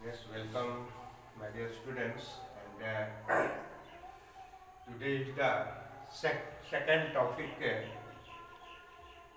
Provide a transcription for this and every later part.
Yes, welcome, my dear students. And today is the second topic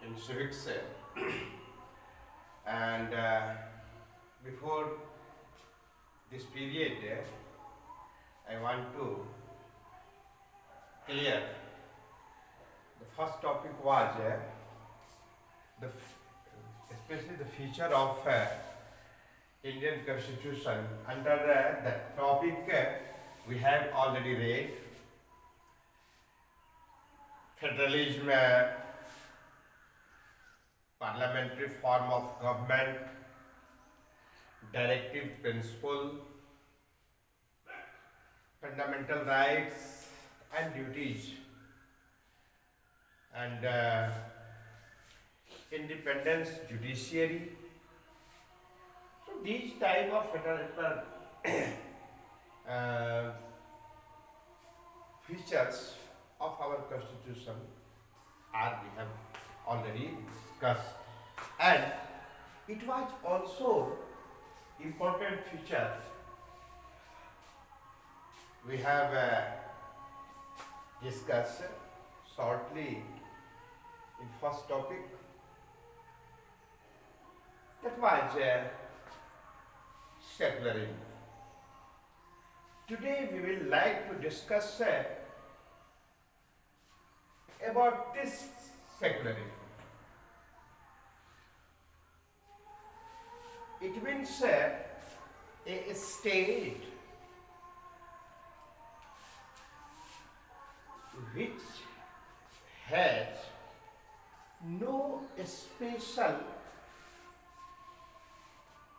in civics. And before this period, I want to clear the first topic was especially the feature of Indian Constitution. Under the topic we have already read federalism, parliamentary form of government, directive principle, fundamental rights and duties, and independence judiciary. So these type of fundamental uh, features of our constitution are we have already discussed, and it was also important feature we have discussed shortly in first topic, that was secularism. Today we will like to discuss about this secularism. It means a state which has no special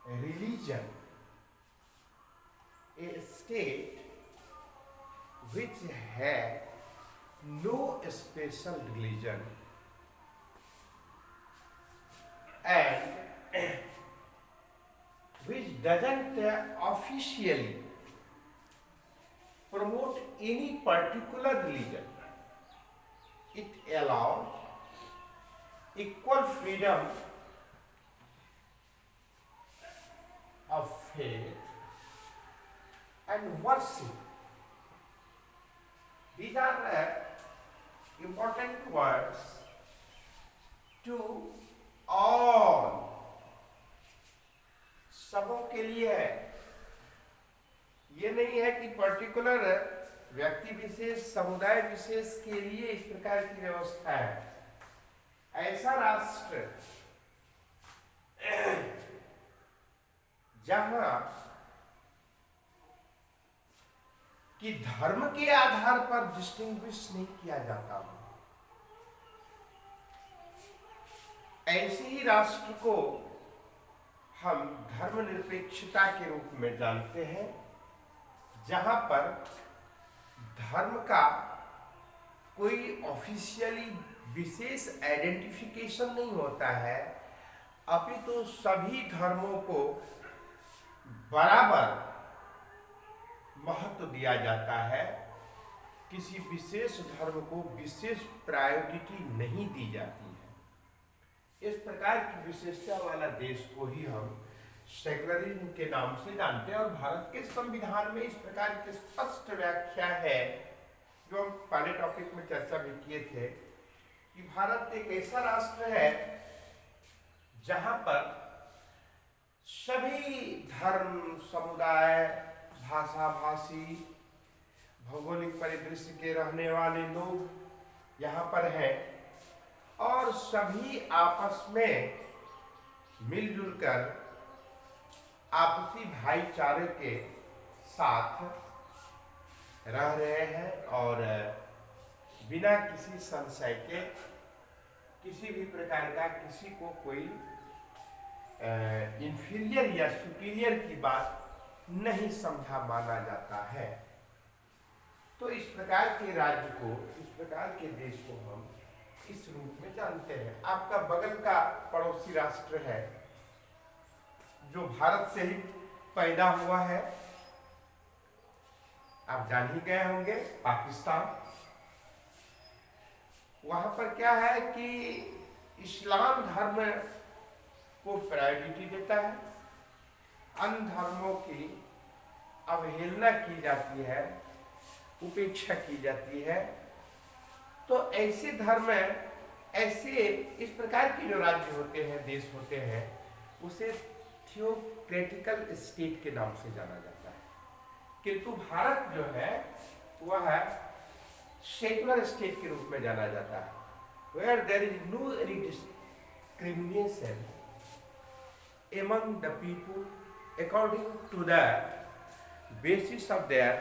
religion, a state which has no special religion, and which doesn't officially promote any particular religion. It allows equal freedom of faith and worship. These are important words to all, सबों के लिए है। ये नहीं है कि particular व्यक्ति विशेष, समुदाय विशेष के लिए इस प्रकार की व्यवस्था है। ऐसा राष्ट्र जहां कि धर्म के आधार पर डिस्टिंग्विश नहीं किया जाता हो, ऐसे ही राष्ट्र को हम धर्मनिरपेक्षता के रूप में जानते हैं, जहां पर धर्म का कोई ऑफिशियली विशेष आइडेंटिफिकेशन नहीं होता है, अपितु सभी धर्मों को बराबर महत्व दिया जाता है। किसी विशेष धर्म को विशेष प्रायोरिटी नहीं दी जाती है। इस प्रकार की विशेषता वाला देश को ही हम सेकुलरिज्म के नाम से जानते हैं, और भारत के संविधान में इस प्रकार की स्पष्ट व्याख्या है, जो हम पहले टॉपिक में चर्चा भी किए थे, कि भारत एक ऐसा राष्ट्र है जहां पर सभी धर्म, समुदाय, भाषा भाषी, भौगोलिक परिदृश्य के रहने वाले लोग यहाँ पर हैं, और सभी आपस में मिलजुल कर आपसी भाईचारे के साथ रह रहे हैं, और बिना किसी संशय के किसी भी प्रकार का किसी को कोई इंफीरियर या सुपीरियर की बात नहीं समझा माना जाता है। तो इस प्रकार के राज्य को, इस प्रकार के देश को हम इस रूप में जानते हैं। आपका बगल का पड़ोसी राष्ट्र है जो भारत से ही पैदा हुआ है, आप जान ही गए होंगे, पाकिस्तान। वहां पर क्या है कि इस्लाम धर्म को प्रायोरिटी देता है, अन्य धर्मों की अवहेलना की जाती है, उपेक्षा की जाती है, तो ऐसे धर्म, ऐसे इस प्रकार के जो राज्य होते हैं, देश होते हैं, उसे थियोक्रेटिकल स्टेट के नाम से जाना जाता है। किंतु भारत जो है वह सेकुलर स्टेट के रूप में जाना जाता है, where there is no any discrimination among the people according to the basis of their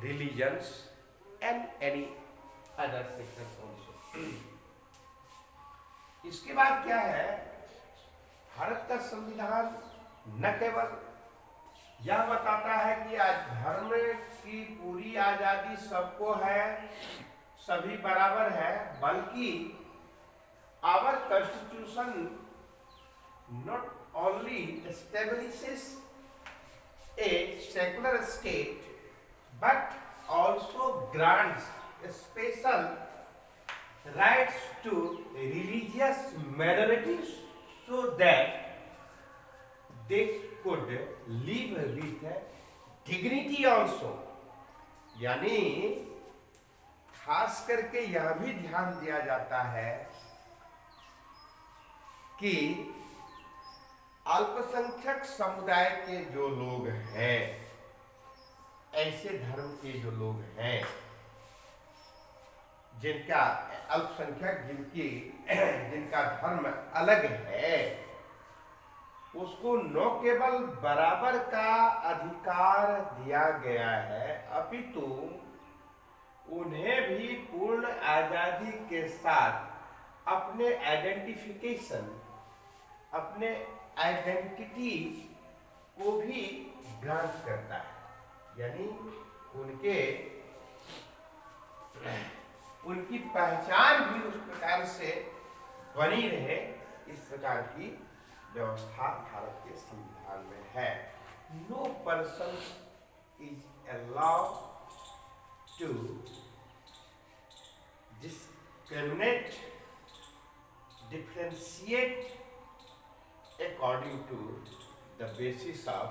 religions and any other sectors also. इसके बाद क्या है, भारत का संविधान न केवल यह बताता है कि आज धर्म की पूरी आजादी सबको है, सभी बराबर है, बल्कि our constitution not only establishes a secular state but also grants special rights to religious minorities so that they could live with dignity also। यानी खास करके यह भी ध्यान दिया जाता है कि अल्पसंख्यक समुदाय के जो लोग हैं, ऐसे धर्म के जो लोग हैं, जिनका अल्पसंख्यक जिनका धर्म अलग है, उसको न केवल बराबर का अधिकार दिया गया है, अपितु उन्हें भी पूर्ण आजादी के साथ अपने आइडेंटिफिकेशन, अपने आइडेंटिटी को भी ग्रांट करता है। यानी उनकी पहचान भी उस प्रकार से बनी रहे, इस प्रकार की व्यवस्था भारत के संविधान में है। No person is allowed to discriminate, differentiate according to the basis of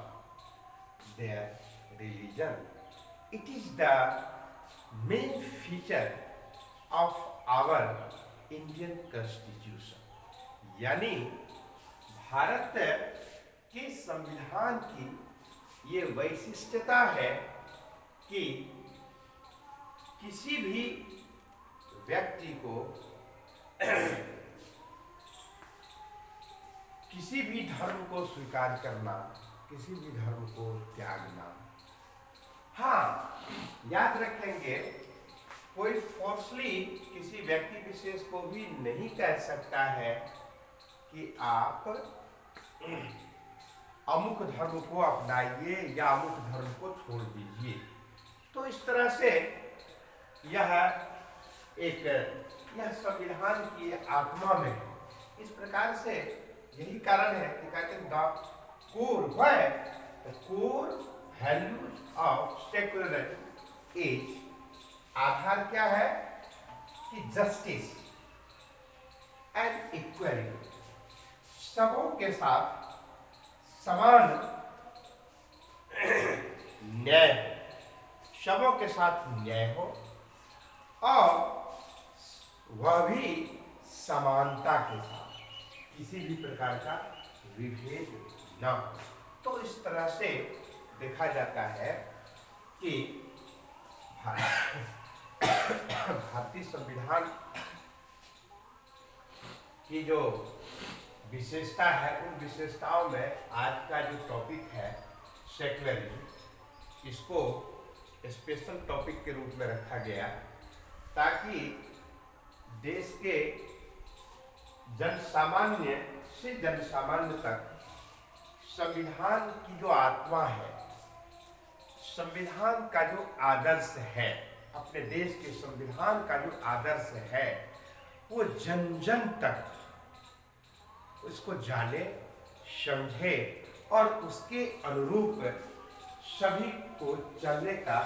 their religion. It is the main feature of our Indian Constitution। यानी भारत के संविधान की ये वैशिष्ट्यता है कि किसी भी व्यक्ति को किसी भी धर्म को स्वीकार करना, किसी भी धर्म को त्यागना। हाँ, याद रखेंगे, कोई फोर्सली किसी व्यक्ति विशेष को भी नहीं कह सकता है कि आप अमुक धर्म को अपनाइए या अमुक धर्म को छोड़ दीजिए। तो इस तरह से यह संविधान की आत्मा में है। इस प्रकार से यही कारण है कि कहते हैं the core values of secular age. आधार क्या है कि जस्टिस एंड इक्वालिटी, सबों के साथ समान न्याय हो, सबों के साथ न्याय हो और वह भी समानता के साथ, किसी भी प्रकार का विभेद न हो। तो इस तरह से देखा जाता है कि भारतीय संविधान की जो विशेषता है, उन विशेषताओं में आज का जो टॉपिक है सेक्युलरिज्म, इसको स्पेशल टॉपिक के रूप में रखा गया ताकि देश के जनसामान्य से जनसामान्य तक संविधान की जो आत्मा है, संविधान का जो आदर्श है, अपने देश के संविधान का जो आदर्श है, वो जन जन तक उसको जाने, समझे और उसके अनुरूप सभी को चलने का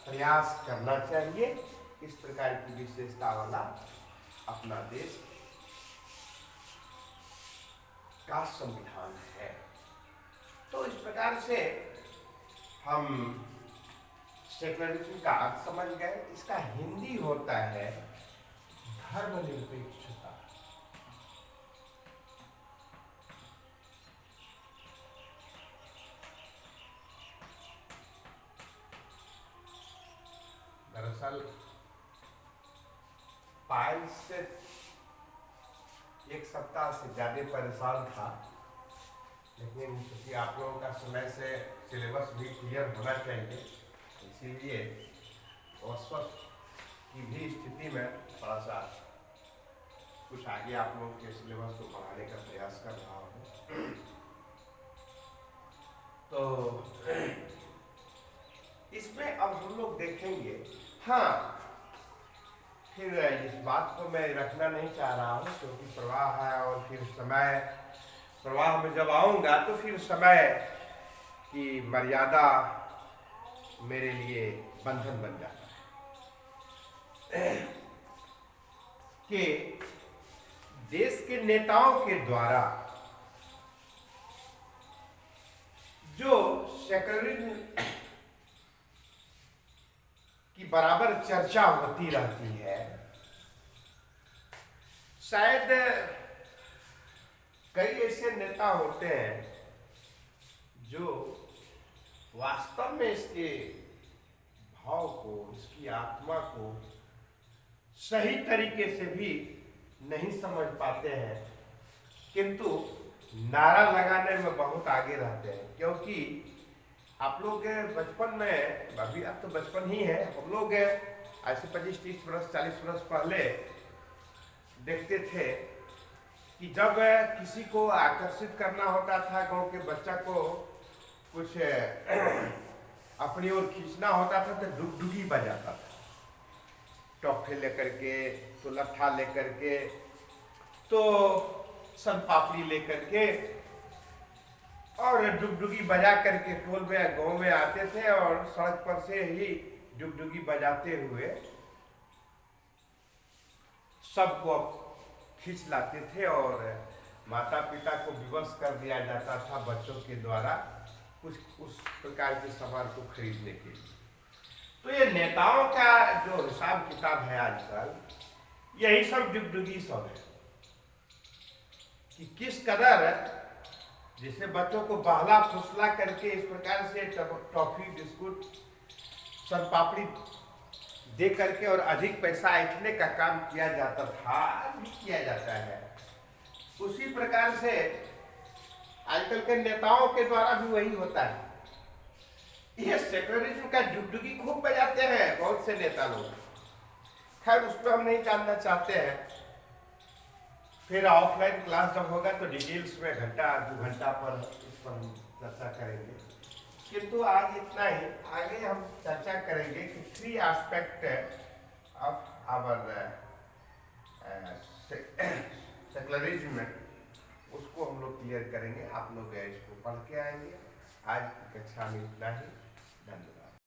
प्रयास करना चाहिए। इस प्रकार की विशेषता वाला अपना देश का संविधान है। तो प्रकार से हम सेकुलरिज्म का अर्थ समझ गए। इसका हिंदी होता है धर्मनिरपेक्षता। दरअसल पायल से एक सप्ताह से ज्यादा परेशान था, लेकिन क्योंकि आप लोगों का समय से सिलेबस भी क्लियर होना चाहिए, इसीलिए अस्वस्थ की भी स्थिति में थोड़ा सा कुछ आगे आप लोगों के सिलेबस को बढ़ाने का प्रयास कर रहा हूँ। तो इसमें अब हम लोग देखेंगे, हाँ फिर इस बात को मैं रखना नहीं चाह रहा हूँ क्योंकि प्रवाह है, और फिर समय प्रवाह में जब आऊँगा तो फिर समय की मर्यादा मेरे लिए बंधन बन जाता है कि देश के नेताओं के द्वारा जो सेकुलरिज्म की बराबर चर्चा होती रहती है, शायद कई ऐसे नेता होते हैं जो वास्तव में इसके भाव को, इसकी आत्मा को सही तरीके से भी नहीं समझ पाते हैं, किंतु नारा लगाने में बहुत आगे रहते हैं। क्योंकि आप लोग बचपन में, अभी अब तो बचपन ही है, हम लोग ऐसे 25-30 वर्ष 40 वर्ष पहले देखते थे कि जब किसी को आकर्षित करना होता था, गांव के बच्चा को कुछ अपनी ओर खींचना होता था तो डुगडुगी बजाता था, टॉफे लेकर के, तो लट्ठा लेकर के, तो सन पापड़ी लेकर के, और डुगडुगी बजा करके टोल में गांव में आते थे और सड़क पर से ही डुगडुगी बजाते हुए सबको खींच लाते थे, और माता पिता को विवश कर दिया जाता था बच्चों के द्वारा कुछ उस प्रकार के सामान को खरीदने के लिए। तो ये नेताओं का जो हिसाब किताब है आजकल, यही सब डुगडुगी सब है कि किस कदर जैसे बच्चों को बहला फुसला करके इस प्रकार से टॉफी, बिस्कुट, सन पापड़ी दे करके और अधिक पैसा ऐंठने का काम किया जाता था, भी किया जाता है। उसी प्रकार से आजकल के नेताओं के द्वारा भी वही होता है। ये सेकुलरिज्म का डुगडुगी खूब बजाते हैं बहुत से नेता लोग। खैर उस पर हम नहीं जानना चाहते हैं, फिर ऑफलाइन क्लास जब होगा तो डिटेल्स में घंटा 2 घंटा पर इस पर हम चर्चा करेंगे, किंतु आज इतना ही। आगे हम चर्चा करेंगे कि 3 एस्पेक्ट ऑफ आवर सेकुलरिज्म, उसको हम लोग क्लियर करेंगे। आप लोग इसको पढ़ के आएंगे। आज की कक्षा में इतना ही। धन्यवाद।